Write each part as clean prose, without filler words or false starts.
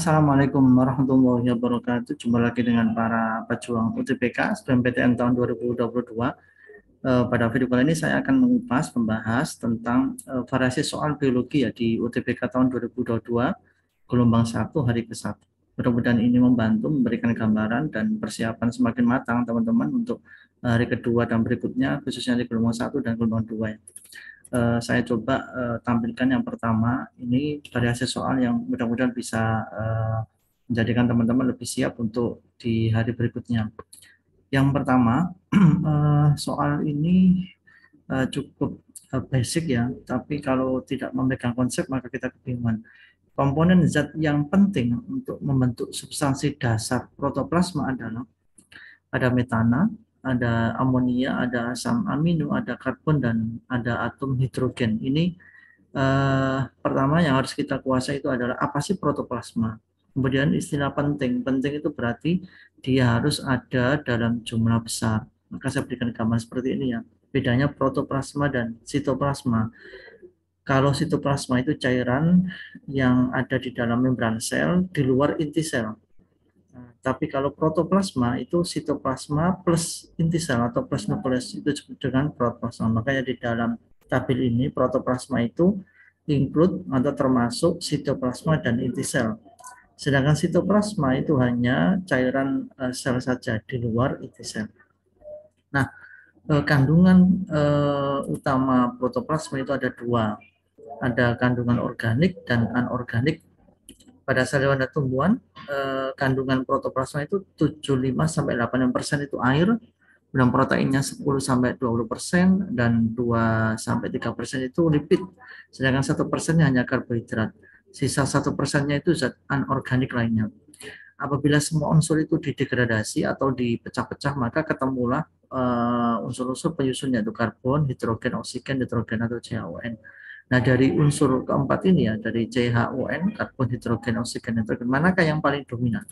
Assalamualaikum warahmatullahi wabarakatuh. Jumpa lagi dengan para pejuang UTBK SBMPTN tahun 2022. Pada video kali ini saya akan membahas tentang variasi soal biologi ya di UTBK tahun 2022 gelombang 1 hari ke-1. Mudah-mudahan ini membantu memberikan gambaran dan persiapan semakin matang teman-teman untuk hari kedua dan berikutnya, khususnya di gelombang 1 dan gelombang 2 ya. Saya coba tampilkan yang pertama, ini variasi soal yang mudah-mudahan bisa menjadikan teman-teman lebih siap untuk di hari berikutnya. Yang pertama, soal ini cukup basic ya, tapi kalau tidak memegang konsep maka kita kebingungan. Komponen zat yang penting untuk membentuk substansi dasar protoplasma adalah ada metana, ada amonia, ada asam amino, ada karbon, dan ada atom hidrogen. Ini pertama yang harus kita kuasai itu adalah apa sih protoplasma. Kemudian istilah penting. Penting itu berarti dia harus ada dalam jumlah besar. Maka saya berikan gambar seperti ini ya. Bedanya protoplasma dan sitoplasma. Kalau sitoplasma itu cairan yang ada di dalam membran sel, di luar inti sel. Nah, tapi kalau protoplasma itu sitoplasma plus inti sel atau plus nukleus, itu disebut dengan protoplasma. Makanya di dalam tabel ini protoplasma itu include atau termasuk sitoplasma dan inti sel. Sedangkan sitoplasma itu hanya cairan sel saja di luar inti sel. Nah, kandungan utama protoplasma itu ada dua. Ada kandungan organik dan anorganik. Pada sel hewan dan tumbuhan, kandungan protoplasma itu 75-80% itu air, dan proteinnya 10-20%, dan 2-3% itu lipid, sedangkan 1% hanya karbohidrat. Sisa 1%-nya itu zat anorganik lainnya. Apabila semua unsur itu didegradasi atau dipecah-pecah, maka ketemulah unsur-unsur penyusunnya, itu karbon, hidrogen, oksigen, nitrogen, atau CHON. Nah, dari unsur keempat ini ya, dari CHON, karbon, hidrogen, oksigen, nitrogen, manakah yang paling dominan?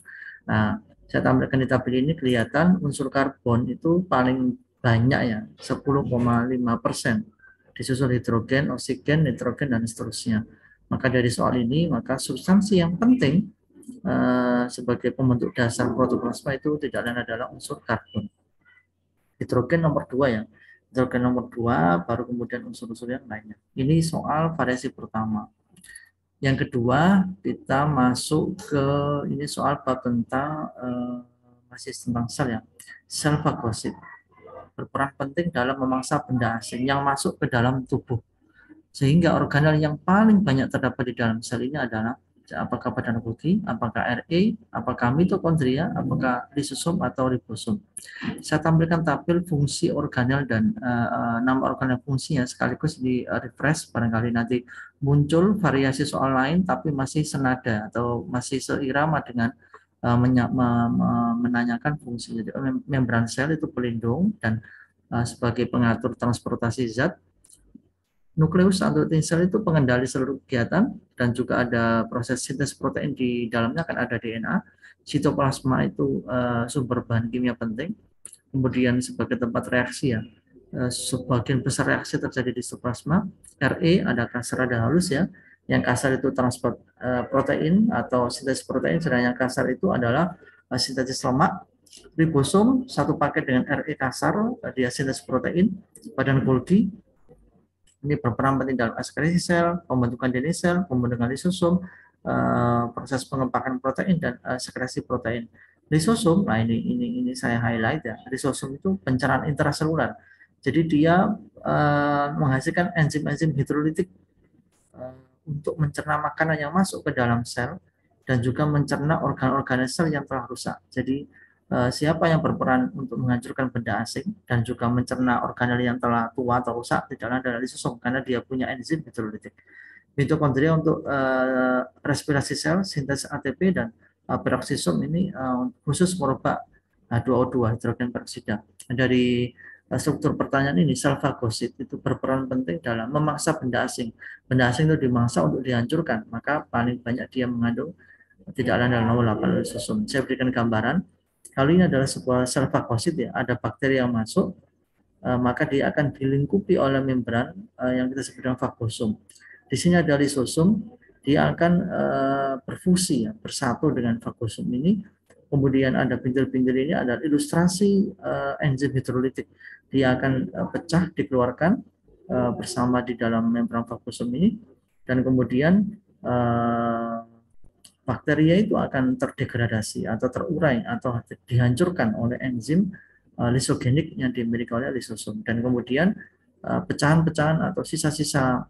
Nah, saya tampilkan di tabel ini kelihatan unsur karbon itu paling banyak ya, 10,5%. Disusul hidrogen, oksigen, nitrogen, dan seterusnya. Maka dari soal ini, maka substansi yang penting sebagai pembentuk dasar protoplasma itu tidak lain adalah unsur karbon. Hidrogen nomor 2 ya. Hidrogen nomor 2, baru kemudian unsur-unsur yang lainnya. Ini soal variasi pertama. Yang kedua, kita masuk ke ini soal bab tentang masih tentang sel ya. Sel fagosit berperan penting dalam memangsa benda asing yang masuk ke dalam tubuh. Sehingga organel yang paling banyak terdapat di dalam sel ini adalah apakah badan putih, apakah RE, apakah mitokondria, apakah lisosom atau ribosom. Saya tampilkan tabel fungsi organel dan nama organel fungsinya sekaligus di refresh, barangkali nanti muncul variasi soal lain tapi masih senada atau masih seirama dengan menanyakan fungsi. Jadi membran sel itu pelindung dan sebagai pengatur transportasi zat. Nukleus atau inti sel itu pengendali seluruh kegiatan, dan juga ada proses sintesis protein di dalamnya, kan ada DNA. Sitoplasma itu sumber bahan kimia penting. Kemudian sebagai tempat reaksi ya, sebagian besar reaksi terjadi di sitoplasma. RE ada kasar ada halus ya. Yang kasar itu transport protein atau sintesis protein, sedangkan yang kasar itu adalah sintesis lemak. Ribosom satu paket dengan RE kasar, dia sintesis protein. Badan Golgi ini berperan penting dalam ekskresi sel, pembentukan DNA sel, pembentukan lisosom, proses pengempakan protein, dan sekresi protein. Lisosom, nah ini saya highlight ya. Lisosom itu pencernaan intraseluler. Jadi dia menghasilkan enzim-enzim hidrolitik untuk mencerna makanan yang masuk ke dalam sel dan juga mencerna organ-organ sel yang telah rusak. Jadi siapa yang berperan untuk menghancurkan benda asing dan juga mencerna organel yang telah tua atau rusak di dalam adalah lisosom, karena dia punya enzim hidrolitik. Mitokondria untuk respirasi sel, sintesis ATP, dan peroksisom ini khusus merubah H2O2, hidrogen peroksida. Dari struktur pertanyaan ini, sel fagosit itu berperan penting dalam memaksa benda asing. Benda asing itu dimangsa untuk dihancurkan, maka paling banyak dia mengandung tidak lain adalah 8 lisosom. Saya berikan gambaran. Kalau ini adalah sebuah sel fagosit ya, ada bakteri yang masuk, maka dia akan dilingkupi oleh membran yang kita sebut dengan fagosom. Di sini ada lisosom, dia akan berfusi ya, bersatu dengan fagosum ini. Kemudian ada bintil-bintil ini ada ilustrasi enzim hidrolitik. Dia akan pecah, dikeluarkan bersama di dalam membran fagosum ini, dan kemudian bakteria itu akan terdegradasi atau terurai atau dihancurkan oleh enzim lisogenik yang dimiliki oleh lisosom. Dan kemudian pecahan-pecahan atau sisa-sisa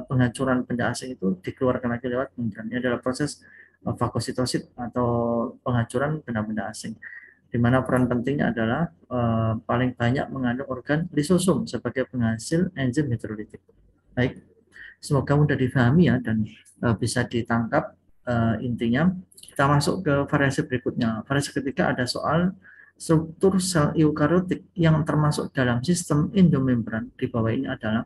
penghancuran benda asing itu dikeluarkan lagi lewat membran. Ini adalah proses fagositosit atau penghancuran benda-benda asing, di mana peran pentingnya adalah paling banyak mengandung organ lisosom sebagai penghasil enzim hidrolitik. Baik, semoga mudah difahami ya dan bisa ditangkap intinya. Kita masuk ke variasi berikutnya. Variasi ketiga ada soal struktur sel eukariotik yang termasuk dalam sistem endomembran. Di bawah ini adalah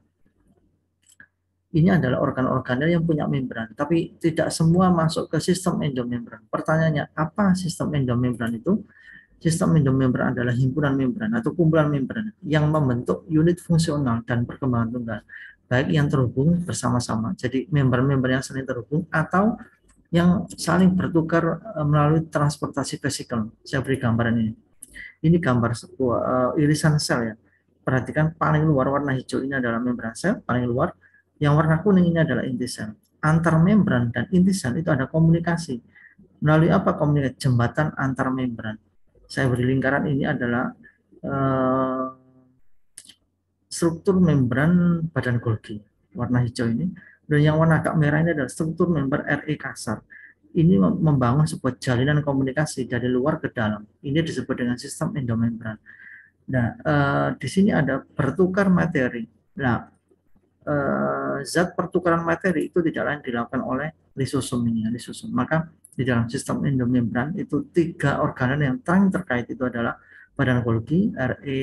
organ-organel yang punya membran, tapi tidak semua masuk ke sistem endomembran. Pertanyaannya, apa sistem endomembran itu? Sistem endomembran adalah himpunan membran atau kumpulan membran yang membentuk unit fungsional dan perkembangan tunggal, baik yang terhubung bersama-sama, jadi membran-membran yang saling terhubung atau yang saling bertukar melalui transportasi vesikal. Saya beri gambaran ini. Ini gambar sebuah irisan sel ya. Perhatikan paling luar warna hijau ini adalah membran sel, paling luar. Yang warna kuning ini adalah inti sel. Antar membran dan inti sel itu ada komunikasi. Melalui apa komunikasi? Jembatan antar membran. Saya beri lingkaran ini adalah struktur membran badan Golgi, warna hijau ini. Dan yang warna agak merah ini adalah struktur membran RE kasar. Ini membangun sebuah jalinan komunikasi dari luar ke dalam. Ini disebut dengan sistem endomembran. Nah, di sini ada bertukar materi. Nah, zat pertukaran materi itu tidak lain dilakukan oleh lisosom ini, lisosom. Maka di dalam sistem endomembran itu 3 organel yang paling terkait itu adalah badan Golgi, RE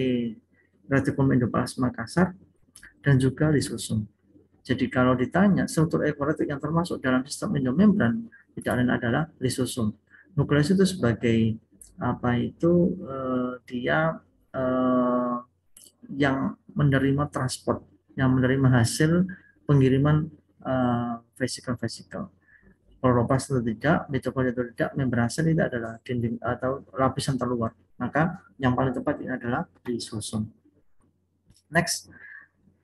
retikulum endoplasma kasar, dan juga lisosom. Jadi kalau ditanya struktur eukariotik yang termasuk dalam sistem endomembran, tidak lain adalah lisosom. Nukleus itu sebagai apa itu dia yang menerima transport, yang menerima hasil pengiriman vesikel-vesikel. Kloroplas atau tidak, mitokondria atau tidak, membran sel itu adalah dinding atau lapisan terluar. Maka yang paling tepat ini adalah lisosom. Next,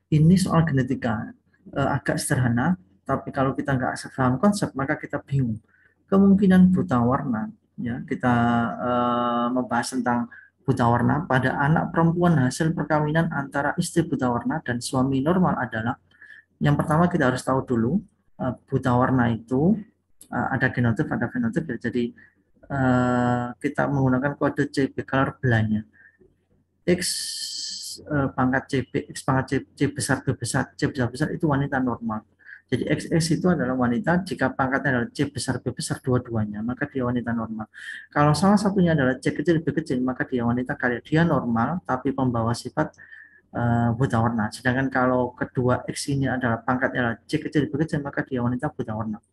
ini soal genetika. Agak sederhana, tapi kalau kita nggak paham konsep, maka kita bingung. Kemungkinan buta warna, ya kita membahas tentang buta warna pada anak perempuan hasil perkawinan antara istri buta warna dan suami normal adalah, yang pertama kita harus tahu dulu, buta warna itu ada genotip, ada fenotip. Jadi kita menggunakan kode CB color blindnya. X pangkat CB, X pangkat C besar, B besar, C besar itu wanita normal. Jadi XX itu adalah wanita jika pangkatnya adalah C besar, B besar dua-duanya, maka dia wanita normal. Kalau salah satunya adalah C kecil, B kecil, maka dia wanita kaya. Dia normal tapi pembawa sifat buta warna. Sedangkan kalau kedua X ini adalah pangkatnya adalah C kecil, B kecil, maka dia wanita buta warna.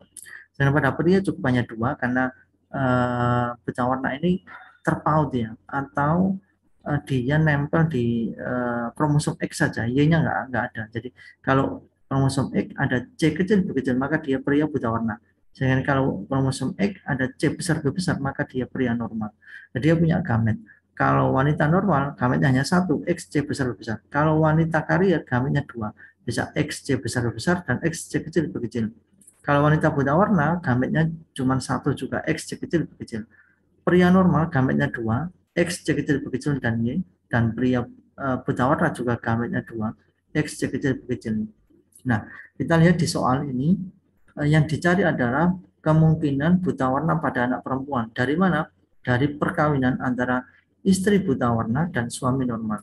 Dan pada pria cukup banyak 2 karena buta warna ini terpaut ya, atau dia nempel di kromosom X saja, Y-nya nggak ada. Jadi kalau kromosom X ada C kecil, B kecil, maka dia pria buta warna. Sedangkan kalau kromosom X ada C besar, B besar, maka dia pria normal. Jadi dia punya gamet. Kalau wanita normal, gametnya hanya 1, X, C besar, B besar. Kalau wanita karier, gametnya 2, bisa X, C besar, B besar, dan X, C kecil, B kecil. Kalau wanita buta warna, gametnya cuma 1 juga, X, C kecil, B kecil. Pria normal, gametnya 2, X, C kecil, B kecil, dan Y. Dan pria buta warna juga gametnya 2, X, C kecil, B kecil. Nah, kita lihat di soal ini, yang dicari adalah kemungkinan buta warna pada anak perempuan. Dari mana? Dari perkawinan antara istri buta warna dan suami normal.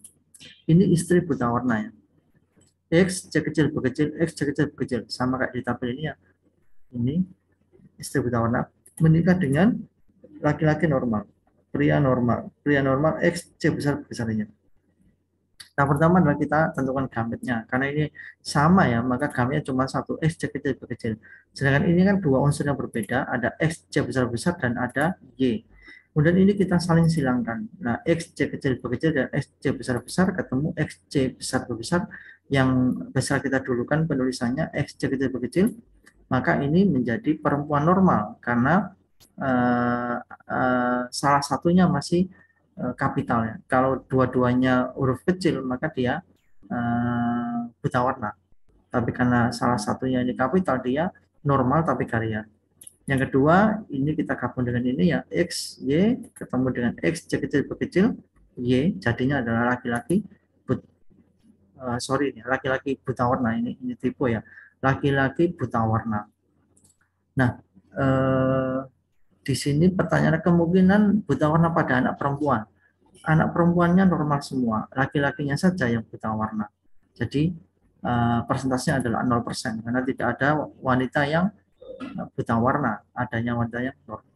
Ini istri buta warna ya. X, C kecil, B kecil, X, C kecil, B kecil. Sama kayak di tabel ini ya. Ini istri buta warna menikah dengan laki-laki normal. Pria normal X, C besar besarnya. Nah, pertama adalah kita tentukan gametnya. Karena ini sama ya, maka gametnya cuma 1, X, C kecil, B kecil. Sedangkan ini kan 2 unsur yang berbeda, ada X, C besar-besar dan ada Y. Kemudian ini kita saling silangkan. Nah, X, C kecil, B kecil, dan X, C besar-besar ketemu X, C besar, B besar. Yang besar kita dulukan penulisannya X, C kecil, B kecil. maka ini menjadi perempuan normal karena salah satunya masih kapital ya. Kalau dua-duanya huruf kecil maka dia buta warna. Tapi karena salah satunya ini kapital, dia normal tapi karya. Yang kedua, ini kita gabung dengan ini ya, X, Y, ketemu dengan X, C kecil, B kecil, Y, jadinya adalah laki-laki, sorry, laki-laki buta warna, ini tipe ya, laki-laki buta warna. Nah, di sini pertanyaan kemungkinan buta warna pada anak perempuan. Anak perempuannya normal semua, laki-lakinya saja yang buta warna. Jadi, persentasenya adalah 0%, karena tidak ada wanita yang buta warna, adanya wanita yang normal.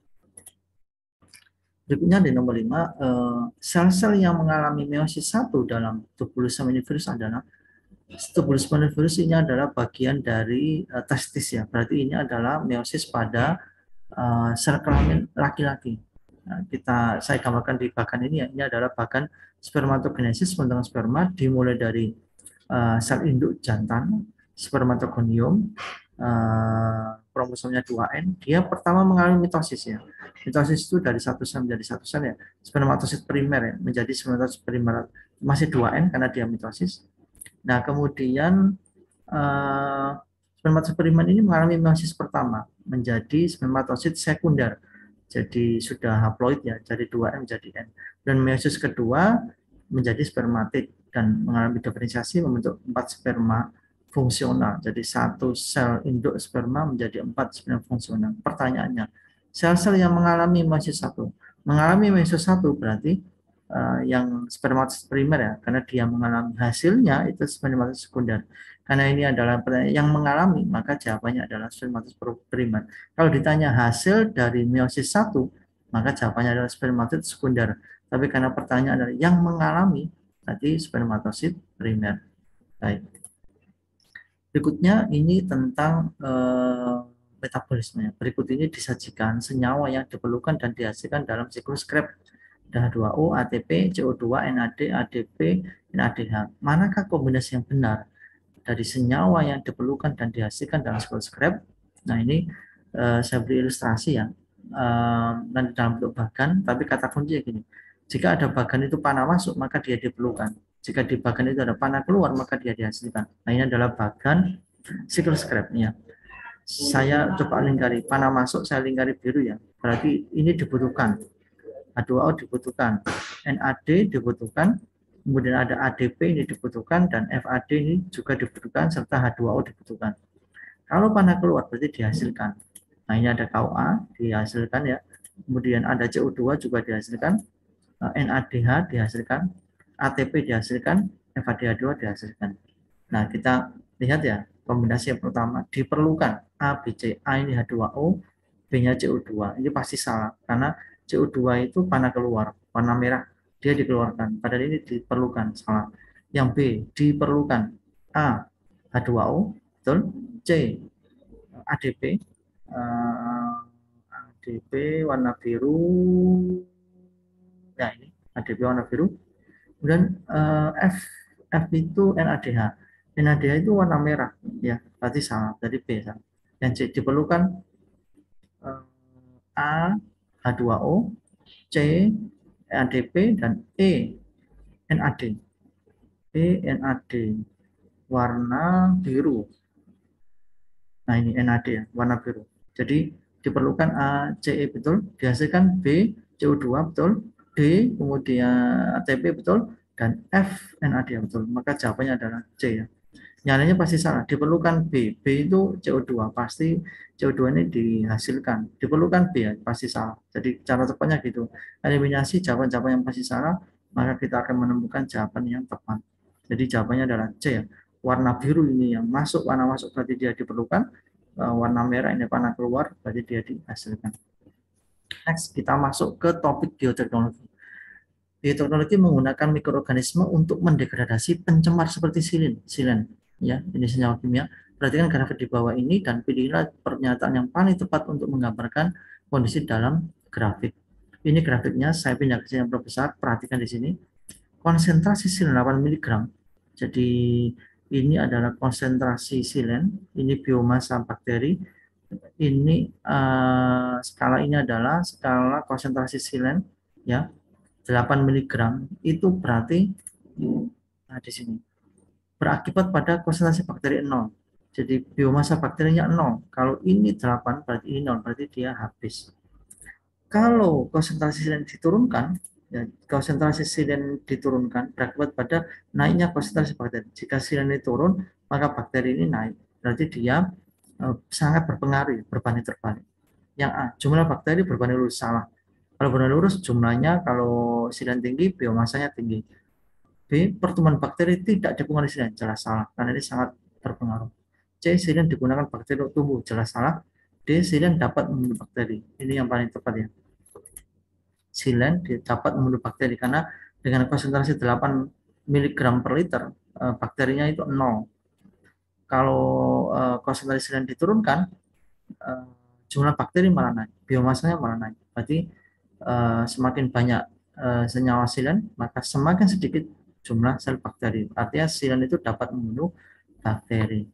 Berikutnya di nomor 5, sel-sel yang mengalami meiosis 1 dalam tubuh seminivirus adalah tubuh seminivirus ini adalah bagian dari testis ya. Berarti ini adalah meiosis pada sel kelamin laki-laki. Nah, saya gambarkan di bagan ini ya. Ini adalah bagan spermatogenesis, pembentukan sperma dimulai dari sel induk jantan, spermatogonium, kromosomnya 2N, dia pertama mengalami mitosis ya. Mitosis itu dari satu sel menjadi satu sel ya. Spermatosit primer ya, menjadi spermatosit primer masih 2N karena dia mitosis. Nah, kemudian spermatosit primer ini mengalami meiosis pertama menjadi spermatosit sekunder. Jadi sudah haploid ya, jadi 2N menjadi N. Dan meiosis kedua menjadi spermatid dan mengalami diferensiasi membentuk 4 sperma fungsional. Jadi satu sel induk sperma menjadi 4 sperma fungsional. Pertanyaannya, sel-sel yang mengalami meiosis 1. Mengalami meiosis 1 berarti yang spermatosit primer ya, karena dia mengalami hasilnya itu spermatosit sekunder. Karena ini adalah yang mengalami, maka jawabannya adalah spermatosit primer. Kalau ditanya hasil dari meiosis 1, maka jawabannya adalah spermatosit sekunder. Tapi karena pertanyaan adalah yang mengalami, tadi spermatosit primer. Baik. Berikutnya ini tentang metabolisme. Berikut ini disajikan senyawa yang diperlukan dan dihasilkan dalam siklus Krebs. H2O, ATP, CO2, NAD, ADP, NADH. Manakah kombinasi yang benar dari senyawa yang diperlukan dan dihasilkan dalam siklus Krebs? Nah ini saya beri ilustrasi ya. Nanti dalam bentuk bagan, tapi kata kuncinya gini. Jika ada bagan itu panah masuk, maka dia diperlukan. Jika di bagan itu ada panah keluar, maka dia dihasilkan. Nah ini adalah bagan siklus Krebs-nya. Saya coba lingkari, panah masuk saya lingkari biru ya. Berarti ini dibutuhkan. H2O dibutuhkan, NAD dibutuhkan, kemudian ada ADP ini dibutuhkan, dan FAD ini juga dibutuhkan, serta H2O dibutuhkan. Kalau panah keluar berarti dihasilkan. Nah ini ada KOA dihasilkan ya, kemudian ada CO2 juga dihasilkan, NADH dihasilkan, ATP dihasilkan, FADH2 dihasilkan. Nah kita lihat ya, kombinasi yang pertama diperlukan A, B, C, A ini H2O, B-nya CO2. Ini pasti salah, karena CO2 itu panah keluar, warna merah, dia dikeluarkan. Padahal ini diperlukan, salah. Yang B, diperlukan A, H2O, betul. C, ADP, ADP warna biru, ya ini ADP warna biru. Kemudian F itu NADH. NADH itu warna merah, ya, berarti salah, dari B salah. Yang C diperlukan A, H2O, C, ADP, dan E, NAD. E, NAD, warna biru. Nah ini NAD ya, warna biru. Jadi diperlukan A, C, E betul, dihasilkan B, CO2 betul, D, kemudian ATP betul, dan F, NAD betul. Maka jawabannya adalah C ya. Nyalanya pasti salah, diperlukan B. B itu CO2, pasti CO2 ini dihasilkan. Diperlukan B ya, pasti salah. Jadi cara tepatnya gitu. Eliminasi jawaban-jawaban yang pasti salah, maka kita akan menemukan jawaban yang tepat. Jadi jawabannya adalah C ya. Warna biru ini yang masuk, warna masuk berarti dia diperlukan. Warna merah ini panah keluar, berarti dia dihasilkan. Next, kita masuk ke topik bioteknologi. Bioteknologi menggunakan mikroorganisme untuk mendegradasi pencemar seperti silen. Ya, ini senyawa kimia. Perhatikan grafik di bawah ini dan pilihlah pernyataan yang paling tepat untuk menggambarkan kondisi dalam grafik. Ini grafiknya, saya pindah ke sini yang besar. Perhatikan di sini. Konsentrasi silen 8 mg. Jadi ini adalah konsentrasi silen, ini biomasa bakteri. Ini skala ini adalah skala konsentrasi silen ya, 8 miligram itu berarti nah di sini berakibat pada konsentrasi bakteri 0. Jadi biomasa bakterinya 0. Kalau ini 8 berarti ini 0, berarti dia habis. Kalau konsentrasi silen diturunkan, ya, konsentrasi silen diturunkan berakibat pada naiknya konsentrasi bakteri. Jika silen ini turun, maka bakteri ini naik. Berarti dia sangat berpengaruh berbanding terbalik. Yang A, jumlah bakteri berbanding lurus salah. Kalau berbanding lurus jumlahnya, kalau silen tinggi, biomasanya tinggi. B, pertumbuhan bakteri tidak dipengaruhi silen, jelas salah, karena ini sangat berpengaruh. C, silen digunakan bakteri untuk tumbuh, jelas salah. D, silen dapat membunuh bakteri. Ini yang paling tepat ya. Silen dapat membunuh bakteri karena dengan konsentrasi 8 miligram per liter, bakterinya itu 0. Kalau konsentrasi silen diturunkan, eh, jumlah bakteri malah naik, biomasanya malah naik. Berarti semakin banyak senyawa silen, maka semakin sedikit jumlah sel bakteri. Artinya silen itu dapat membunuh bakteri.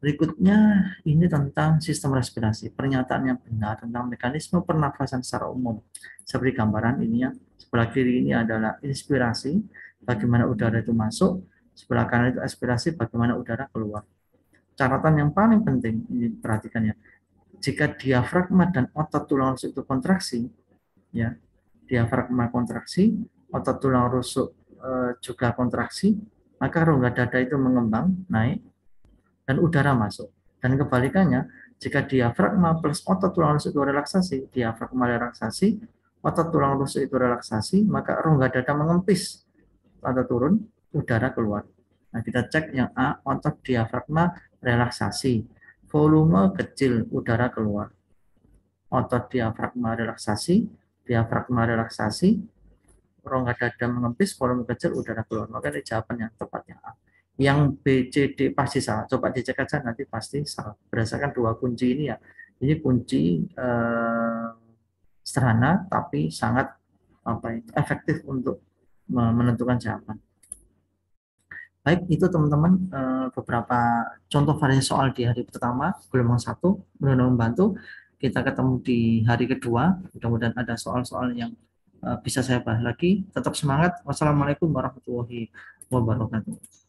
Berikutnya ini tentang sistem respirasi. Pernyataan yang benar tentang mekanisme pernafasan secara umum. Seperti gambaran ini ya, sebelah kiri ini adalah inspirasi, bagaimana udara itu masuk, sebelah kanan itu ekspirasi, bagaimana udara keluar. Catatan yang paling penting, ini perhatikan ya, jika diafragma dan otot tulang rusuk itu kontraksi, ya, diafragma kontraksi, otot tulang rusuk juga kontraksi, maka rongga dada itu mengembang, naik, dan udara masuk. Dan kebalikannya, jika diafragma plus otot tulang rusuk itu relaksasi, diafragma relaksasi, otot tulang rusuk itu relaksasi, maka rongga dada mengempis atau turun, udara keluar. Nah, kita cek yang A, otot diafragma relaksasi, volume kecil, udara keluar. Otot diafragma relaksasi, rongga dada mengempis, volume kecil, udara keluar. Maka ini jawaban yang tepatnya A. Yang B, C, D pasti salah. Coba dicek aja nanti pasti salah. Berdasarkan dua kunci ini ya. Ini kunci sederhana tapi sangat efektif untuk menentukan jawaban. Baik, itu teman-teman beberapa contoh variasi soal di hari pertama, gelombang 1, mudah-mudahan membantu. Kita ketemu di hari kedua, mudah-mudahan ada soal-soal yang bisa saya bahas lagi. Tetap semangat. Wassalamualaikum warahmatullahi wabarakatuh.